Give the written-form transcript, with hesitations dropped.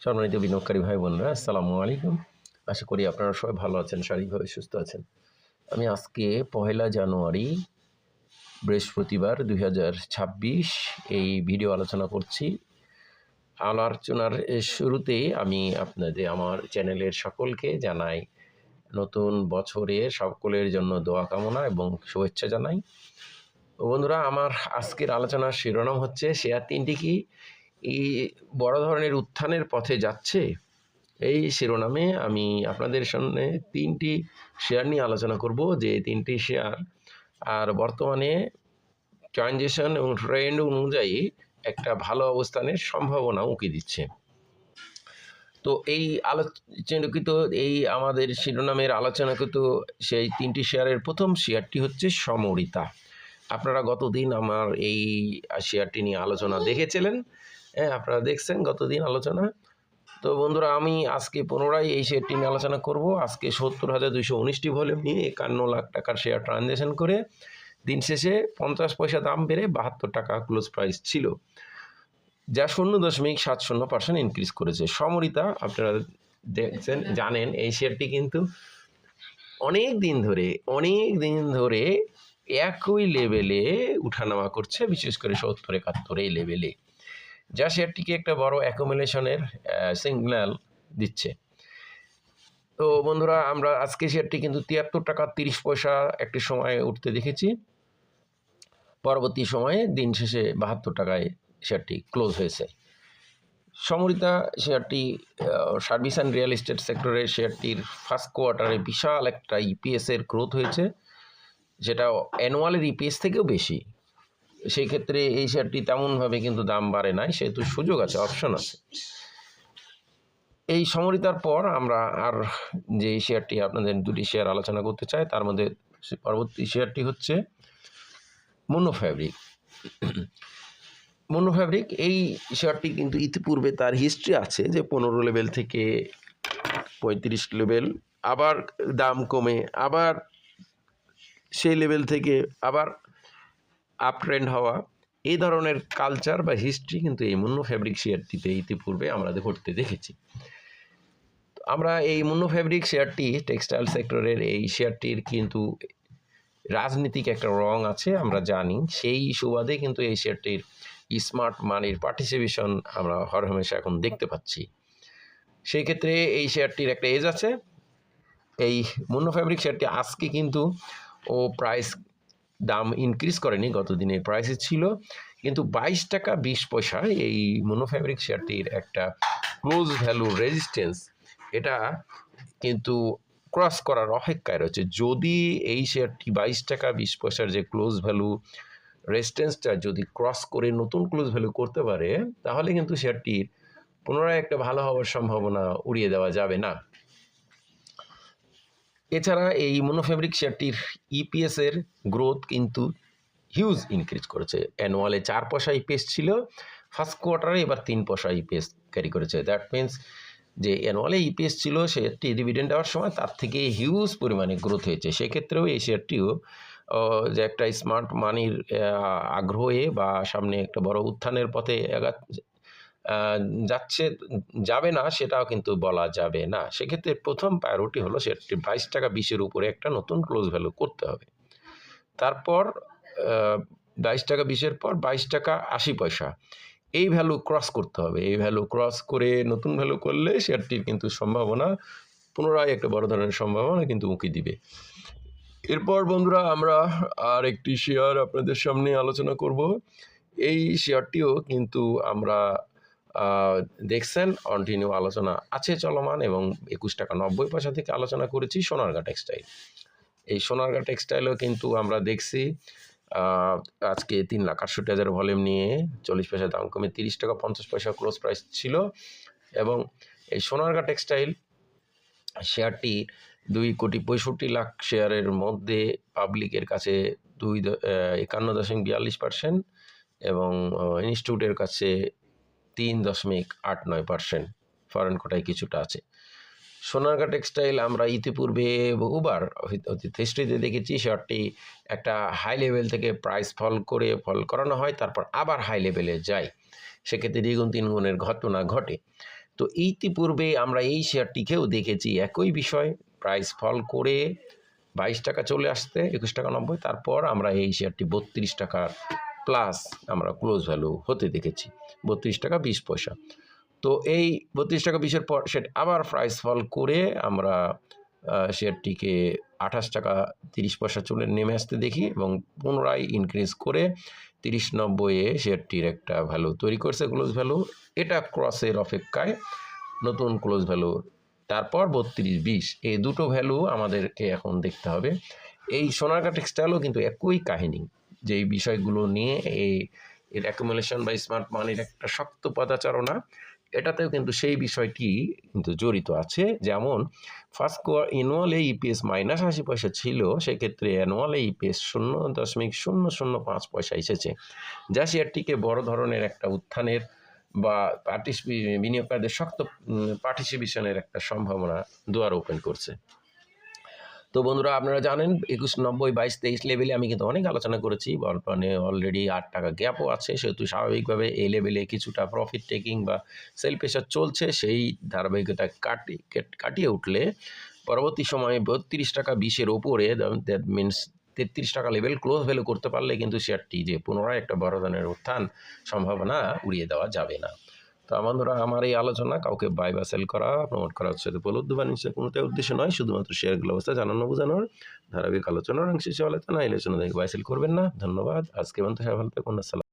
সম্মানিত বিনিয়োগকারী ভাই বোনরা, আসসালামু আলাইকুম। আশা করি আপনারা সবাই ভালো আছেন, শারীরিকভাবে সুস্থ আছেন। আমি আজকে ১লা জানুয়ারি বৃহস্পতিবার ২০২৬ এই ভিডিও আলোচনা করছি। আলোচনার শুরুতেই আমি আপনাদের আমার চ্যানেলের সকলকে জানাই নতুন বছরে সকলের জন্য দোয়া কামনা এবং শুভেচ্ছা জানাই। বন্ধুরা, আমার আজকের আলোচনার শিরোনাম হচ্ছে শেয়ার তিনটি কি এই বড় ধরনের উত্থানের পথে যাচ্ছে। এই শিরোনামে আমি আপনাদের সামনে তিনটি শেয়ার নিয়ে আলোচনা করব, যে তিনটি শেয়ার আর বর্তমানে ট্রানজিশন এবং ট্রেন্ড অনুযায়ী একটা ভালো অবস্থানের সম্ভাবনা উঁকি দিচ্ছে। তো এই আলোচনাকৃত এই আমাদের শিরোনামের আলোচনাকৃত সেই তিনটি শেয়ারের প্রথম শেয়ারটি হচ্ছে সমরিতা। আপনারা গতদিন আমার এই শেয়ারটি নিয়ে আলোচনা দেখেছিলেন। হ্যাঁ, আপনারা দেখছেন গতদিন আলোচনা। তো বন্ধুরা, আমি আজকে পুনরায় এই শেয়ারটি নিয়ে আলোচনা করব। আজকে ৭০,২১৯টি ভলিউম নিয়ে ৫১ লাখ টাকার শেয়ার ট্রানজ্যাকশন করে দিন শেষে ৫০ পয়সা দাম বেড়ে ৭২ টাকা ক্লোজ প্রাইস ছিল, যা ০.৭০% ইনক্রিজ করেছে। সমরিতা আপনারা দেখছেন, জানেন এই শেয়ারটি কিন্তু অনেক দিন ধরে একই লেভেলে উঠানামা করছে, বিশেষ করে ৭০-৭১ এই লেভেলে, যা শেয়ারটিকে একটা বড় অ্যাকুমুলেশনের সিগন্যাল দিচ্ছে। তো বন্ধুরা, আমরা আজকে শেয়ারটি কিন্তু ৭৩ টাকা ৩০ পয়সা একটি সময়ে উঠতে দেখেছি। পরবর্তী সময়ে দিন শেষে ৭২ টাকায় শেয়ারটি ক্লোজ হয়েছে। Samorita শেয়ারটি service and real estate সেক্টরের শেয়ারটির ফার্স্ট কোয়ার্টারে বিশাল একটা ইপিএসের গ্রোথ হয়েছে, যেটা অ্যানুয়ালের ইপিএস থেকেও বেশি। সেই ক্ষেত্রে এই শেয়ারটি তেমনভাবে কিন্তু দাম বাড়ে নাই, সেহেতু সুযোগ আছে, অপশন আছে। এই সমরিতার পর আমরা আর যে শেয়ারটি আপনাদের দুটি শেয়ার আলোচনা করতে চাই, তার মধ্যে পরবর্তী শেয়ারটি হচ্ছে মনো ফ্যাব্রিক। মনো ফ্যাব্রিক এই শেয়ারটি কিন্তু ইতিপূর্বে তার হিস্ট্রি আছে, যে ১৫ লেভেল থেকে ৩৫ লেভেল, আবার দাম কমে আবার সেই লেভেল থেকে আবার আপ ট্রেন্ড হওয়া, এই ধরনের কালচার বা হিস্ট্রি কিন্তু এই মনো ফ্যাব্রিক শেয়ারটিতে ইতিপূর্বে আমরা ঘটতে দেখেছি। আমরা এই মনো ফ্যাব্রিক শেয়ারটি টেক্সটাইল সেক্টরের এই শেয়ারটির কিন্তু রাজনীতিক একটা রং আছে, আমরা জানি। সেই সুবাদে কিন্তু এই শেয়ারটির স্মার্ট মানির পার্টিসিপেশন আমরা হরহামেশা এখন দেখতে পাচ্ছি। সেই ক্ষেত্রে এই শেয়ারটির একটা এজ আছে। এই মনো ফ্যাব্রিক শেয়ারটি আজকে কিন্তু প্রাইস দাম ইনক্রিজ করেনি, গত দিনের প্রাইসে ছিল, কিন্তু 22 টাকা 20 পয়সা এই মনো ফ্যাব্রিক শেয়ারটির একটা ক্লোজ ভ্যালু রেজিস্ট্যান্স, এটা কিন্তু ক্রস করার অপেক্ষায় রয়েছে। যদি এই শেয়ারটি 22 টাকা 20 পয়সার যে ক্লোজ ভ্যালু রেজিস্ট্যান্সটা যদি ক্রস করে নতুন ক্লোজ ভ্যালু করতে পারে, তাহলে কিন্তু শেয়ারটির পুনরায় একটা ভালো হওয়ার সম্ভাবনা উড়িয়ে দেওয়া যাবে না। এছাড়া এই মনো ফ্যাব্রিক শেয়ারটির ইপিএসের গ্রোথ কিন্তু হিউজ ইনক্রিজ করেছে। অ্যানুয়ালে 4 পয়সা ইপিএস ছিল, ফার্স্ট কোয়ার্টারে এবার 3 পয়সা ইপিএস ক্যারি করেছে। দ্যাট মিনস যে অ্যানুয়ালে ইপিএস ছিল, শেয়ারটি ডিভিডেন্ড দেওয়ার সময় তার থেকে হিউজ পরিমাণে গ্রোথ হয়েছে। সেক্ষেত্রেও এই শেয়ারটিও যে একটা স্মার্ট মানির আগ্রহে বা সামনে একটা বড় উত্থানের পথে যাবে না, সেটাও কিন্তু বলা যাবে না। সেক্ষেত্রে প্রথম প্রায়োরিটি হলো শেয়ারটি 22 টাকা 20-এর উপরে একটা নতুন ক্লোজ ভ্যালু করতে হবে। তারপর 22 টাকা 20-এর পর 22 টাকা 80 পয়সা এই ভ্যালু ক্রস করতে হবে। এই ভ্যালু ক্রস করে নতুন ভ্যালু করলে শেয়ারটির কিন্তু সম্ভাবনা পুনরায় একটা বড় ধরনের সম্ভাবনা কিন্তু উঁকি দিবে। এরপর বন্ধুরা, আমরা আর একটি শেয়ার আপনাদের সামনে আলোচনা করব। এই শেয়ারটিও কিন্তু আমরা দেখছেন কন্টিনিউ আলোচনা আছে চলমান, এবং 21 টাকা 90 পয়সা থেকে আলোচনা করেছি সোনারগাঁ টেক্সটাইল। এই সোনারগাঁ টেক্সটাইলও কিন্তু আমরা দেখছি আজকে 3,68,000 ভলিউম নিয়ে 40 পয়সা দাম কমে 30 টাকা 50 পয়সা ক্লোজ প্রাইস ছিল। এবং এই সোনারগাঁ টেক্সটাইল শেয়ারটি 2,65,00,000 শেয়ারের মধ্যে পাবলিকের কাছে 51.42% এবং ইনস্টিটিউটের কাছে 3.89%, ফরেন কোটায় কিছুটা আছে। সোনারগাঁ টেক্সটাইল আমরা ইতিপূর্বে বহুবার হিস্ট্রিতে দেখেছি, শেয়ারটি একটা হাই লেভেল থেকে প্রাইস ফল করানো হয়, তারপর আবার হাই লেভেলে যায়, সেক্ষেত্রে দ্বিগুণ তিনগুণের ঘটনা ঘটে। তো ইতিপূর্বে আমরা এই শেয়ারটিকেও দেখেছি একই বিষয়, প্রাইস ফল করে 22 টাকা চলে আসতে 21 টাকা 90, তারপর আমরা এই শেয়ারটি 32 টাকার প্লাস আমরা ক্লোজ ভ্যালু হতে দেখেছি, 32 টাকা 20 পয়সা। তো এই 32 টাকা 20-এর পর সেটা আবার প্রাইস ফল করে আমরা শেয়ারটিকে 28 টাকা 30 পয়সা চলে নেমে আসতে দেখি এবং পুনরায় ইনক্রিজ করে 30.90-এ শেয়ারটির একটা ভ্যালু তৈরি করছে, ক্লোজ ভ্যালু। এটা ক্রসের অপেক্ষায় নতুন ক্লোজ ভ্যালু, তারপর 32.20, এই দুটো ভ্যালু আমাদেরকে এখন দেখতে হবে। এই সোনারগাঁ টেক্সটাইলও কিন্তু একই কাহিনী, যে এই বিষয়গুলো নিয়ে এর অ্যাকুমুলেশন বা স্মার্ট মানির একটা শক্ত পদাচারণা, এটাতেও কিন্তু সেই বিষয়টি কিন্তু জড়িত আছে। যেমন ফার্স্ট অ্যানুয়ালে ইপিএস -80 পয়সা ছিল, সেক্ষেত্রে অ্যানুয়ালে ইপিএস 0.005 পয়সা এসেছে, যা শেয়ারটিকে বড় ধরনের একটা উত্থানের বা বিনিয়োগকারীদের শক্ত পার্টিসিপেশনের একটা সম্ভাবনা দুয়ার ওপেন করছে। তো বন্ধুরা, আপনারা জানেন 21, 90, 22, 23 লেভেলে আমি কিন্তু অনেক আলোচনা করেছি। বর্তমানে অলরেডি 8 টাকা গ্যাপও আছে, সেহেতু স্বাভাবিকভাবে এই লেভেলে কিছুটা প্রফিট টেকিং বা সেল প্রেশার চলছে। সেই ধারাবাহিকতা কাটিয়ে উঠলে পরবর্তী সময়ে 32 টাকা 20-এর ওপরে, দ্যাট মিনস 33 টাকা লেভেল ক্লোজ ভ্যালু করতে পারলে কিন্তু শেয়ারটি যে পুনরায় একটা বড় ধরনের উত্থান সম্ভাবনা উড়িয়ে দেওয়া যাবে না। তো বন্ধুরা, আমার এই আলোচনা কাউকে বাই বা সেল করা, প্রমোট করার সাথে প্রলুব্ধ বা নিশ্চয় কোনোটাই উদ্দেশ্য নয়, শুধুমাত্র শেয়ারগুলো অবস্থা জানানো বোঝানোর ধারাবাহিক আলোচনার অংশ হিসেবে আলোচনা। এই আলোচনা থেকে বাই সেল করবেন না। ধন্যবাদ। আজকে পর্যন্ত সবাই ভালো থাকুন। আসসালাম।